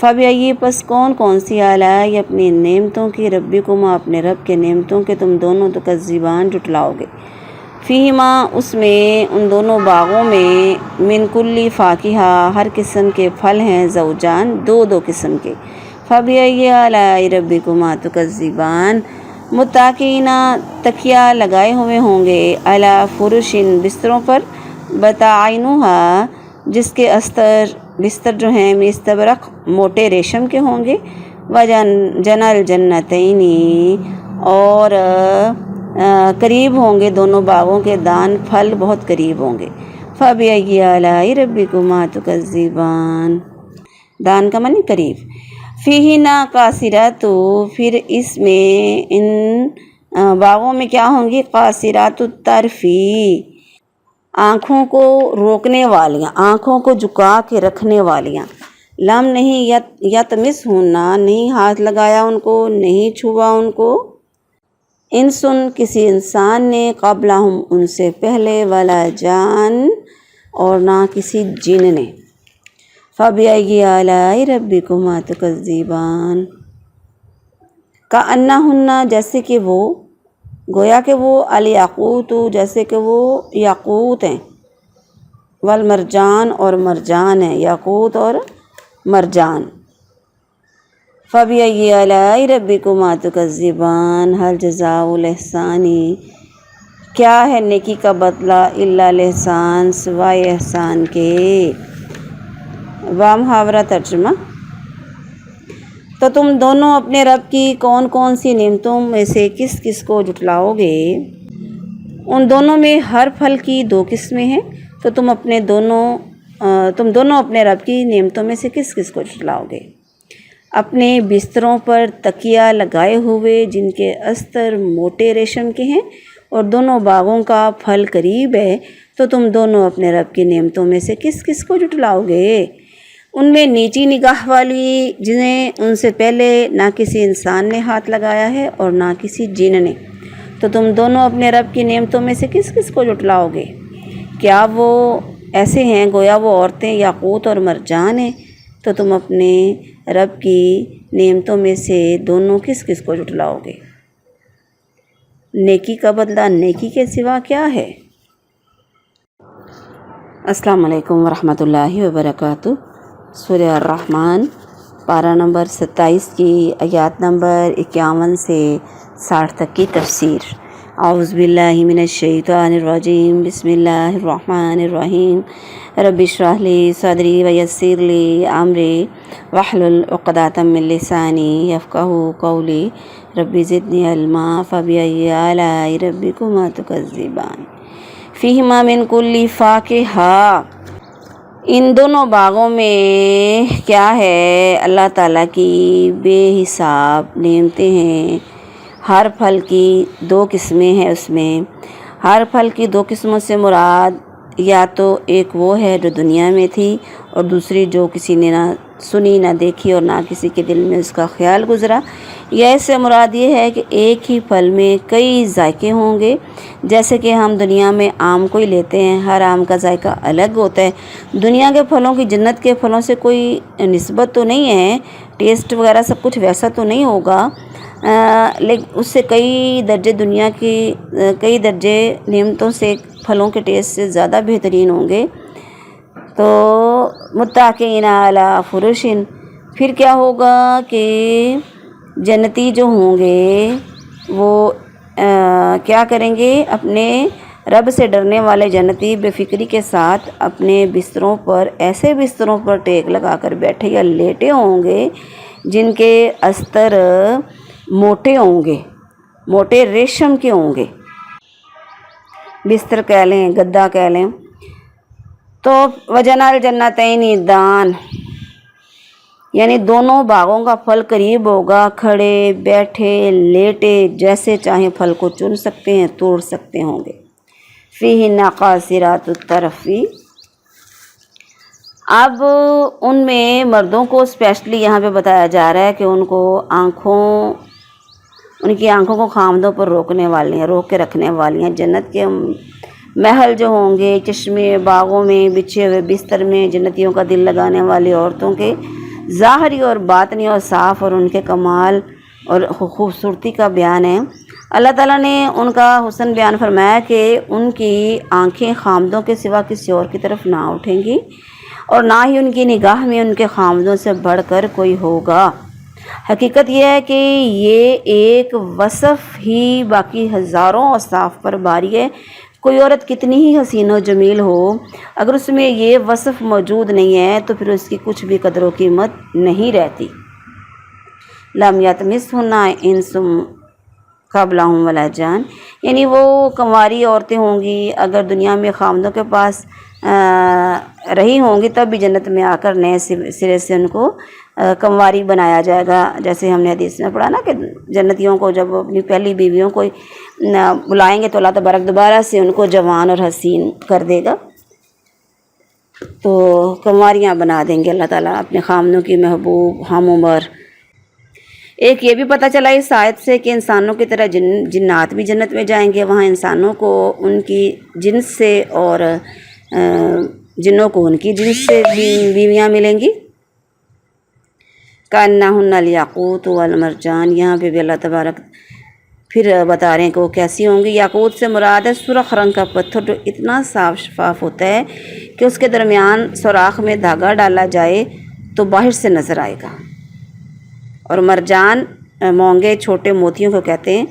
فبأی پس کون کون سی آلاء اپنی نعمتوں کی، ربکما اپنے رب کے نعمتوں کے تم دونوں تکذبان جھٹلاؤ گے، فیہما اس میں ان دونوں باغوں میں، من کل فاکہہ ہر قسم کے پھل ہیں، زوجان دو دو قسم کے، فبأی آلاء ربکما تکذبان متکئین تکیہ لگائے ہوئے ہوں گے، علی فرشن بستروں پر، بطائنہا جس کے بستر جو ہیں من استبرق موٹے ریشم کے ہوں گے، وجنى الجنتین اور قریب ہوں گے دونوں باغوں کے دان پھل بہت قریب ہوں گے، فبأی آلاء ربکما تکذبان، دان کا معنی قریب، فیہن قاصرات پھر اس میں ان باغوں میں کیا ہوں گی، قاصرات الطرفی آنکھوں کو روکنے والیاں، آنکھوں کو جھکا کے رکھنے والیاں، لم نہیں یطمثہن نہیں ہاتھ لگایا ان کو، نہیں چھوا ان کو، انسن کسی انسان نے، قبلہم ان سے پہلے، ولا جان اور نہ کسی جن نے، فبأی آلاء ربکما تکذبان، کأنہن جیسے کہ وہ، گویا کہ وہ، الیاقوت جیسے کہ وہ یاقوت ہیں، والمرجان اور مرجان ہیں، یاقوت اور مرجان، فبأی آلاء ربکما تکذبان، حل جزاء الاحسان کیا ہے نیکی کا بدلہ، الا الاحسان سوائے احسان کے۔ بامحاورہ ترجمہ، تو تم دونوں اپنے رب کی کون کون سی نعمتوں میں سے کس کس کو جھٹلاؤ گے، ان دونوں میں ہر پھل کی دو قسمیں ہیں، تو تم دونوں اپنے رب کی نعمتوں میں سے کس کس کو جھٹلاؤ گے، اپنے بستروں پر تکیہ لگائے ہوئے جن کے استر موٹے ریشم کے ہیں اور دونوں باغوں کا پھل قریب ہے، تو تم دونوں اپنے رب کی نعمتوں میں سے کس کس کو جھٹلاؤ گے، ان میں نیچی نگاہ والی جنہیں ان سے پہلے نہ کسی انسان نے ہاتھ لگایا ہے اور نہ کسی جن نے، تو تم دونوں اپنے رب کی نعمتوں میں سے کس کس کو جھٹلاؤ گے، کیا وہ ایسے ہیں گویا وہ عورتیں یاقوت اور مرجان ہیں، تو تم اپنے رب کی نعمتوں میں سے دونوں کس کس کو جھٹلاؤ گے، نیکی کا بدلہ نیکی کے سوا کیا ہے۔ السلام علیکم ورحمۃ اللہ وبرکاتہ۔ سورہ الرحمن، پارہ نمبر 27 کی آیات نمبر 51 سے 60 تک کی تفسیر۔ اعوذ باللہ من الشیطان الرجیم، بسم اللہ الرحمن الرحیم۔ رب اشرح لی صدری ویسر لی امری واحلل عقدۃ من لسانی یفقہوا قولی، رب زدنی علما، فبأی آلاء ربکما تکذبان، فیہما من کل فاکہہ ان دونوں باغوں میں کیا ہے اللہ تعالیٰ کی بے حساب نعمتیں ہیں، ہر پھل کی دو قسمیں ہیں، اس میں ہر پھل کی دو قسموں سے مراد یا تو ایک وہ ہے جو دنیا میں تھی اور دوسری جو کسی نے نہ سنی نہ دیکھی اور نہ کسی کے دل میں اس کا خیال گزرا، یا اس سے مراد یہ ہے کہ ایک ہی پھل میں کئی ذائقے ہوں گے، جیسے کہ ہم دنیا میں آم کو ہی لیتے ہیں، ہر آم کا ذائقہ الگ ہوتا ہے، دنیا کے پھلوں کی جنت کے پھلوں سے کوئی نسبت تو نہیں ہے، ٹیسٹ وغیرہ سب کچھ ویسا تو نہیں ہوگا، لیکن اس سے کئی درجے نعمتوں سے پھلوں کے ٹیسٹ سے زیادہ بہترین ہوں گے۔ تو متکئین علی فرش، پھر کیا ہوگا کہ جنتی جو ہوں گے وہ کیا کریں گے؟ اپنے رب سے ڈرنے والے جنتی بے فکری کے ساتھ اپنے بستروں پر، ایسے بستروں پر ٹیک لگا کر بیٹھے یا لیٹے ہوں گے جن کے استر موٹے ہوں گے، موٹے ریشم کے ہوں گے، بستر کہہ لیں، گدا کہہ لیں۔ تو وجنال جنتین دان، یعنی دونوں باغوں کا پھل قریب ہوگا، کھڑے بیٹھے لیٹے جیسے چاہیں پھل کو چن سکتے ہیں، توڑ سکتے ہوں گے۔ فیہن قاصرات الطرف، اب ان میں مردوں کو اسپیشلی یہاں پہ بتایا جا رہا ہے کہ ان کی آنکھوں کو خامدوں پر روکنے والی ہیں، روک کے رکھنے والی ہیں۔ جنت کے محل جو ہوں گے، چشمے باغوں میں بچھے ہوئے بستر میں جنتیوں کا دل لگانے والی عورتوں کے ظاہری اور باطنی اور صاف اور ان کے کمال اور خوبصورتی کا بیان ہے۔ اللہ تعالیٰ نے ان کا حسن بیان فرمایا کہ ان کی آنکھیں خامدوں کے سوا کسی اور کی طرف نہ اٹھیں گی اور نہ ہی ان کی نگاہ میں ان کے خامدوں سے بڑھ کر کوئی ہوگا۔ حقیقت یہ ہے کہ یہ ایک وصف ہی باقی ہزاروں اوصاف پر باری ہے۔ کوئی عورت کتنی ہی حسین و جمیل ہو، اگر اس میں یہ وصف موجود نہیں ہے تو پھر اس کی کچھ بھی قدر و قیمت نہیں رہتی۔ لم یطمثہن انس قبلہم ولا جان، یعنی وہ کنواری عورتیں ہوں گی، اگر دنیا میں خامدوں کے پاس رہی ہوں گی تب بھی جنت میں آ کر نئے سرے سے ان کو کنواری بنایا جائے گا۔ جیسے ہم نے حدیث میں پڑھا نا کہ جنتیوں کو جب اپنی پہلی بیویوں کو بلائیں گے تو اللہ تبارک دوبارہ سے ان کو جوان اور حسین کر دے گا، تو کنواریاں بنا دیں گے اللہ تعالیٰ اپنے خامدوں کی محبوب ہم عمر۔ ایک یہ بھی پتہ چلا اس آیت سے کہ انسانوں کی طرح جنات بھی جنت میں جائیں گے، وہاں انسانوں کو ان کی جنس سے اور جنوں کو ان کی جنس سے بیویاں ملیں گی۔ کأنہن الیاقوت والمرجان، یہاں پہ بھی اللہ تبارک پھر بتا رہے ہیں کہ وہ کیسی ہوں گی۔ یاقوت سے مراد ہے سرخ رنگ کا پتھر جو اتنا صاف شفاف ہوتا ہے کہ اس کے درمیان سوراخ میں دھاگا ڈالا جائے تو باہر سے نظر آئے گا۔ اور مرجان مونگے چھوٹے موتیوں کو کہتے ہیں۔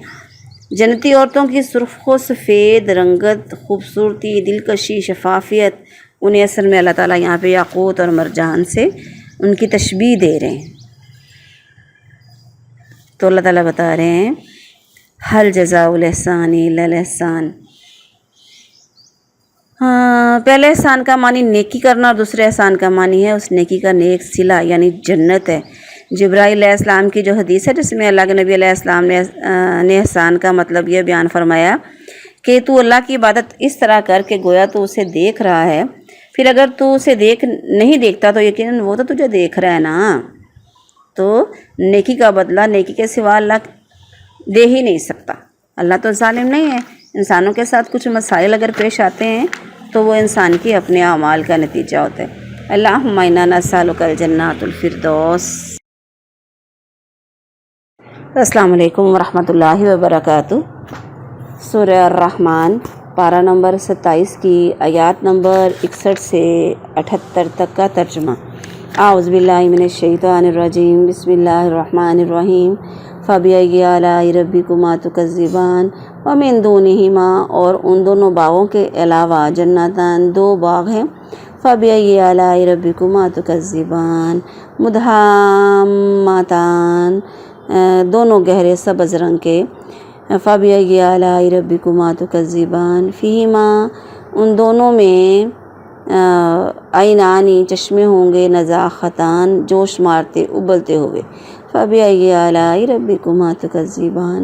جنتی عورتوں کی سرخ و سفید رنگت، خوبصورتی، دلکشی، شفافیت، انہیں اصل میں اللہ تعالیٰ یہاں پہ یاقوت اور مرجان سے ان کی تشبیہ دے رہے ہیں۔ تو اللہ تعالیٰ بتا رہے ہیں حل جزاء الاحسان الا الاحسان۔ پہلے احسان کا معنی نیکی کرنا اور دوسرے احسان کا معنی ہے اس نیکی کا نیک صلہ یعنی جنت ہے۔ جبرائیل علیہ السلام کی جو حدیث ہے جس میں اللہ کے نبی علیہ السلام نے احسان کا مطلب یہ بیان فرمایا کہ تو اللہ کی عبادت اس طرح کر کے گویا تو اسے دیکھ رہا ہے، پھر اگر تو اسے نہیں دیکھتا تو یقیناً وہ تو تجھے دیکھ رہا ہے نا، تو نیکی کا بدلہ نیکی کے سوا اللہ دے ہی نہیں سکتا۔ اللہ تو ظالم نہیں ہے، انسانوں کے ساتھ کچھ مسائل اگر پیش آتے ہیں تو وہ انسان کی اپنے اعمال کا نتیجہ ہوتا ہے۔ اللہم انا نسألک الجنات الفردوس۔ السلام علیکم ورحمۃ اللہ وبرکاتہ۔ سورہ الرحمن پارہ نمبر 27 کی آیات نمبر 61 سے 78 تک کا ترجمہ۔ اعوذ باللہ من الشیطان الرجیم، بسم اللہ الرحمن الرحیم۔ فبأی آلاء ربکما تکذبان ومن دونہما، اور ان دونوں باغوں کے علاوہ جنتان، دو باغ ہیں۔ فبأی آلاء ربکما تکذبان مدہامتان، دونوں گہرے سبز رنگ کے۔ فبأی آلاء ربکما تکذبان فیہما، ان دونوں میں عینانی، چشمے ہوں گے، نضاختان، جوش مارتے ابلتے ہوئے۔ فبأی آلاء ربکما تکذبان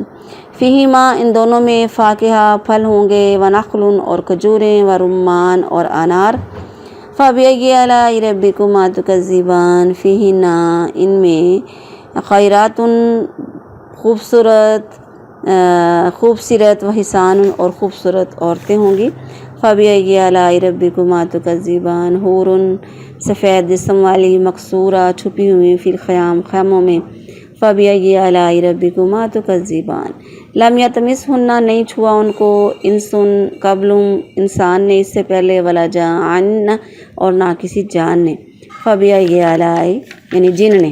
فیہما، ان دونوں میں فاکہہ، پھل ہوں گے، ونخل، اور کھجوریں، ورمان، اور انار۔ فبأی آلاء ربکما تکذبان فیہنا، ان میں خیرات، خوبصورت وحسان، اور خوبصورت عورتیں ہوں گی۔ فبأی آلاء ربکما تکذبان حور، سفید جسم والی، مقصورہ، چھپی ہوئی، فی الخیام، خیموں میں۔ فبأی آلاء ربکما تکذبان لم یطمثہن، نہیں چھوا ان کو، انس قبلہم، انسان نے اس سے پہلے، ولا جان، اور نہ کسی جان نے۔ فبأی آلاء یعنی جن نے،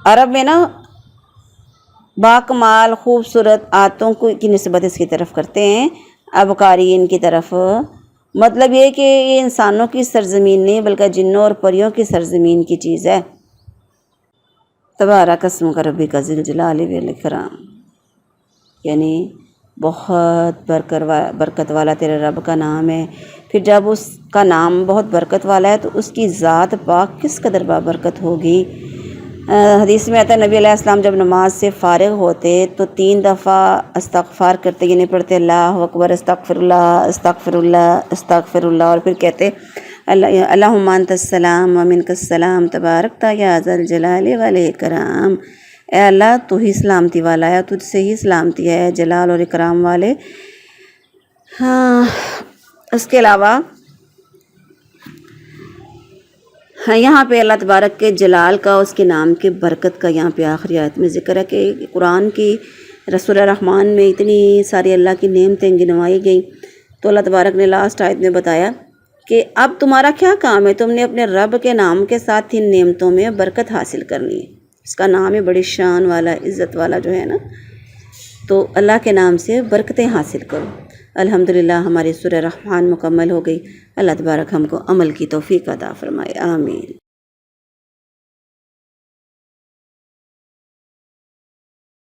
عرب میں نا باکمال خوبصورت آیتوں کی نسبت اس کی طرف کرتے ہیں، ابقارین کی طرف۔ مطلب یہ کہ یہ انسانوں کی سرزمین نہیں بلکہ جنوں اور پریوں کی سرزمین کی چیز ہے۔ تبارک اسمک ربک ذی الجلال والاکرام، یعنی بہت برکت والا تیرے رب کا نام ہے۔ پھر جب اس کا نام بہت برکت والا ہے تو اس کی ذات پاک کس قدر بابرکت ہوگی۔ حدیث میں آتا ہے نبی علیہ السلام جب نماز سے فارغ ہوتے تو 3 دفعہ استغفار کرتے، یعنی پڑھتے اللہ اکبر، استغفر اللہ استغفر اللہ استغفر اللہ، اور پھر کہتے اللہم انت السلام و منک السلام تبارکت یا ذا الجلال والاکرام، اے اللہ تو ہی سلامتی والا ہے، تجھ سے ہی سلامتی ہے جلال اور اکرام والے۔ ہاں اس کے علاوہ یہاں پہ اللہ تبارک کے جلال کا، اس کے نام کے برکت کا یہاں پہ آخری آیت میں ذکر ہے کہ قرآن کی رسول الرحمن میں اتنی ساری اللہ کی نعمتیں گنوائی گئیں، تو اللہ تبارک نے لاسٹ آیت میں بتایا کہ اب تمہارا کیا کام ہے، تم نے اپنے رب کے نام کے ساتھ ان نعمتوں میں برکت حاصل کرنی ہے۔ اس کا نام ہے بڑی شان والا، عزت والا جو ہے نا، تو اللہ کے نام سے برکتیں حاصل کرو۔ الحمدللہ ہماری سورہ رحمان مکمل ہو گئی۔ اللہ تبارک ہم کو عمل کی توفیق عطا فرمائے، آمین۔